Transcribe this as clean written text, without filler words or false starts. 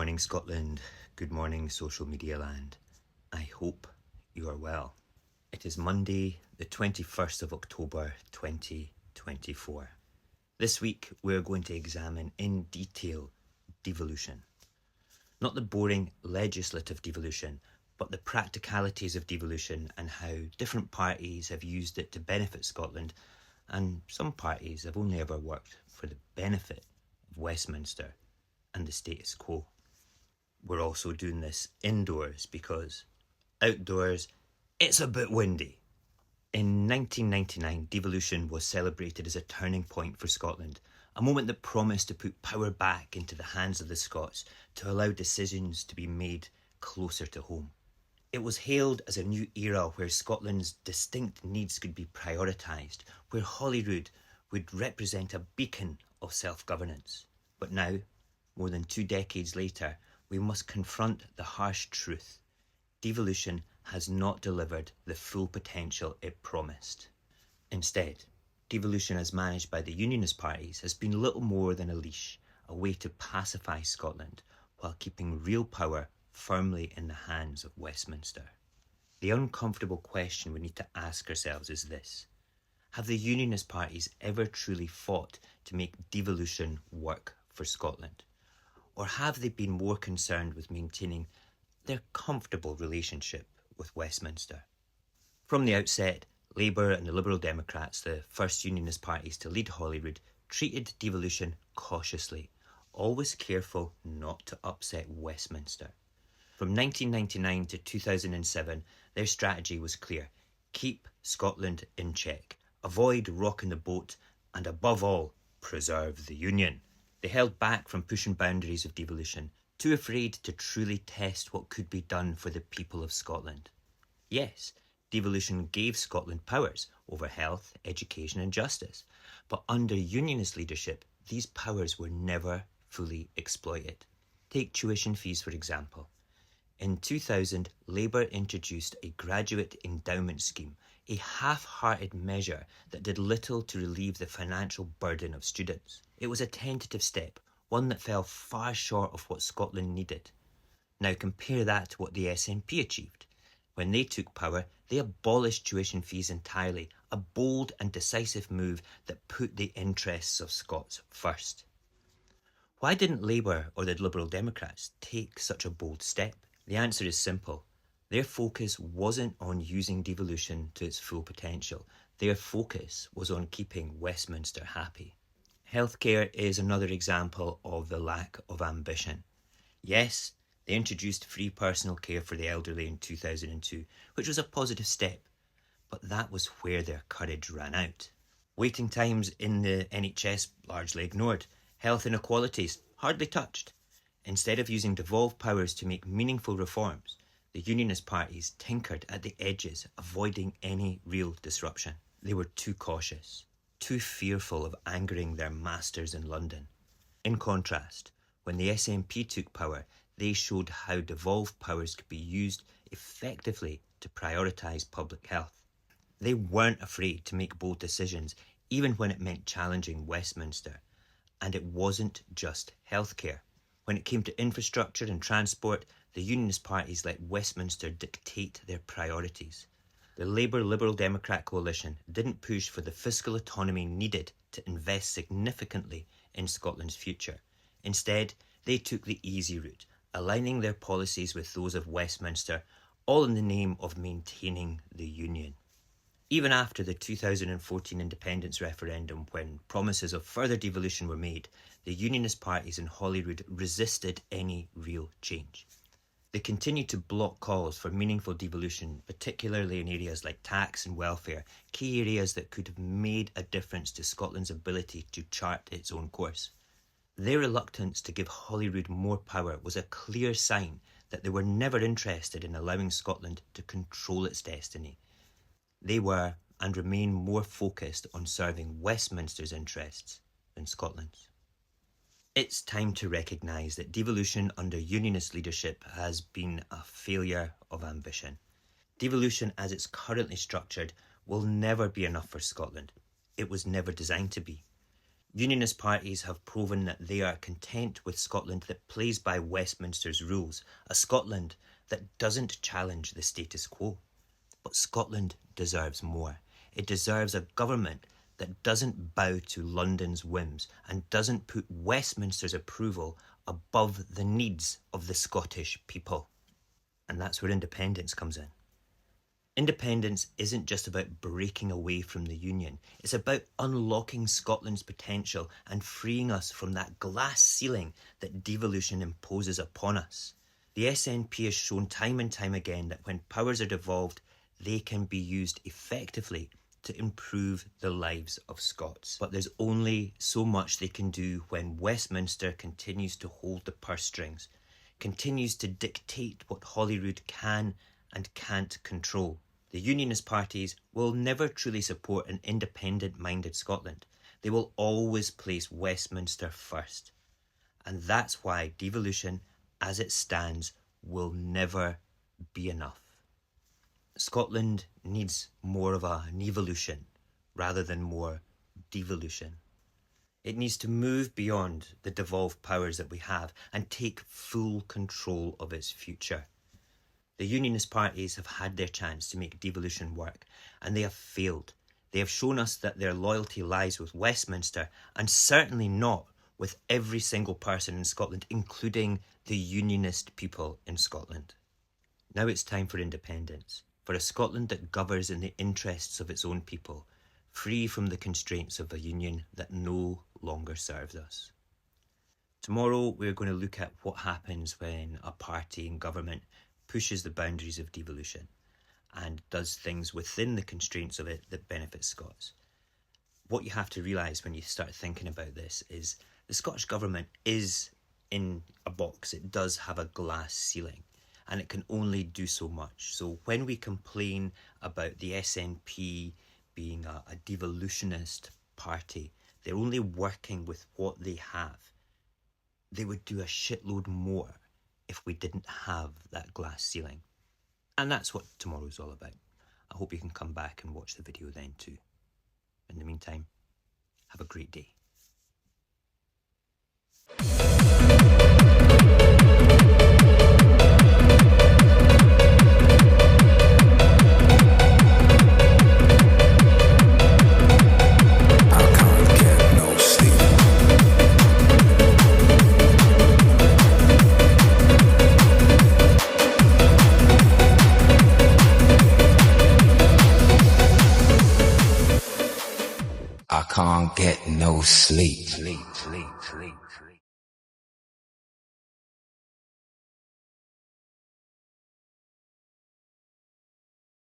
morning, Scotland. Good morning, social media land. I hope you are well. It is Monday, the 21st of October 2024. This week, we're going to examine in detail devolution. Not the boring legislative devolution, but the practicalities of devolution and how different parties have used it to benefit Scotland, and some parties have only ever worked for the benefit of Westminster and the status quo. We're also doing this indoors because outdoors it's a bit windy. In 1999, devolution was celebrated as a turning point for Scotland, a moment that promised to put power back into the hands of the Scots to allow decisions to be made closer to home. It was hailed as a new era where Scotland's distinct needs could be prioritised, where Holyrood would represent a beacon of self-governance. But now, more than 2 decades later, we must confront the harsh truth. Devolution has not delivered the full potential it promised. Instead, devolution as managed by the Unionist parties has been little more than a leash, a way to pacify Scotland while keeping real power firmly in the hands of Westminster. The uncomfortable question we need to ask ourselves is this: have the Unionist parties ever truly fought to make devolution work for Scotland? Or have they been more concerned with maintaining their comfortable relationship with Westminster? From the outset, Labour and the Liberal Democrats, the first Unionist parties to lead Holyrood, treated devolution cautiously, always careful not to upset Westminster. From 1999 to 2007, their strategy was clear: keep Scotland in check, avoid rocking the boat, and above all, preserve the Union. They held back from pushing boundaries of devolution, too afraid to truly test what could be done for the people of Scotland. Yes, devolution gave Scotland powers over health, education and justice, but under Unionist leadership, these powers were never fully exploited. Take tuition fees, for example. In 2000, Labour introduced a graduate endowment scheme, a half-hearted measure that did little to relieve the financial burden of students. It was a tentative step, one that fell far short of what Scotland needed. Now compare that to what the SNP achieved. When they took power, they abolished tuition fees entirely, a bold and decisive move that put the interests of Scots first. Why didn't Labour or the Liberal Democrats take such a bold step? The answer is simple. Their focus wasn't on using devolution to its full potential. Their focus was on keeping Westminster happy. Healthcare is another example of the lack of ambition. Yes, they introduced free personal care for the elderly in 2002, which was a positive step, but that was where their courage ran out. Waiting times in the NHS largely ignored. Health inequalities hardly touched. Instead of using devolved powers to make meaningful reforms, the Unionist parties tinkered at the edges, avoiding any real disruption. They were too cautious, too fearful of angering their masters in London. In contrast, when the SNP took power, they showed how devolved powers could be used effectively to prioritise public health. They weren't afraid to make bold decisions, even when it meant challenging Westminster. And it wasn't just healthcare. When it came to infrastructure and transport, the Unionist parties let Westminster dictate their priorities. The Labour-Liberal Democrat coalition didn't push for the fiscal autonomy needed to invest significantly in Scotland's future. Instead, they took the easy route, aligning their policies with those of Westminster, all in the name of maintaining the Union. Even after the 2014 independence referendum, when promises of further devolution were made, the Unionist parties in Holyrood resisted any real change. They continued to block calls for meaningful devolution, particularly in areas like tax and welfare, key areas that could have made a difference to Scotland's ability to chart its own course. Their reluctance to give Holyrood more power was a clear sign that they were never interested in allowing Scotland to control its destiny. They were and remain more focused on serving Westminster's interests than Scotland's. It's time to recognise that devolution under Unionist leadership has been a failure of ambition. Devolution as it's currently structured will never be enough for Scotland. It was never designed to be. Unionist parties have proven that they are content with Scotland that plays by Westminster's rules, a Scotland that doesn't challenge the status quo. But Scotland deserves more. It deserves a government that doesn't bow to London's whims and doesn't put Westminster's approval above the needs of the Scottish people. And that's where independence comes in. Independence isn't just about breaking away from the Union. It's about unlocking Scotland's potential and freeing us from that glass ceiling that devolution imposes upon us. The SNP has shown time and time again that when powers are devolved, they can be used effectively to improve the lives of Scots. But there's only so much they can do when Westminster continues to hold the purse strings, continues to dictate what Holyrood can and can't control. The Unionist parties will never truly support an independent-minded Scotland. They will always place Westminster first. And that's why devolution, as it stands, will never be enough. Scotland needs more of an evolution rather than more devolution. It needs to move beyond the devolved powers that we have and take full control of its future. The Unionist parties have had their chance to make devolution work, and they have failed. They have shown us that their loyalty lies with Westminster, and certainly not with every single person in Scotland, including the Unionist people in Scotland. Now it's time for independence, for a Scotland that governs in the interests of its own people, free from the constraints of a union that no longer serves us. Tomorrow we're going to look at what happens when a party in government pushes the boundaries of devolution and does things within the constraints of it that benefit Scots. What you have to realise when you start thinking about this is the Scottish Government is in a box. It does have a glass ceiling and it can only do so much. So when we complain about the SNP being a devolutionist party, they're only working with what they have. They would do a shitload more if we didn't have that glass ceiling. And that's what tomorrow's all about. I hope you can come back and watch the video then too. In the meantime, have a great day. I can't get no sleep.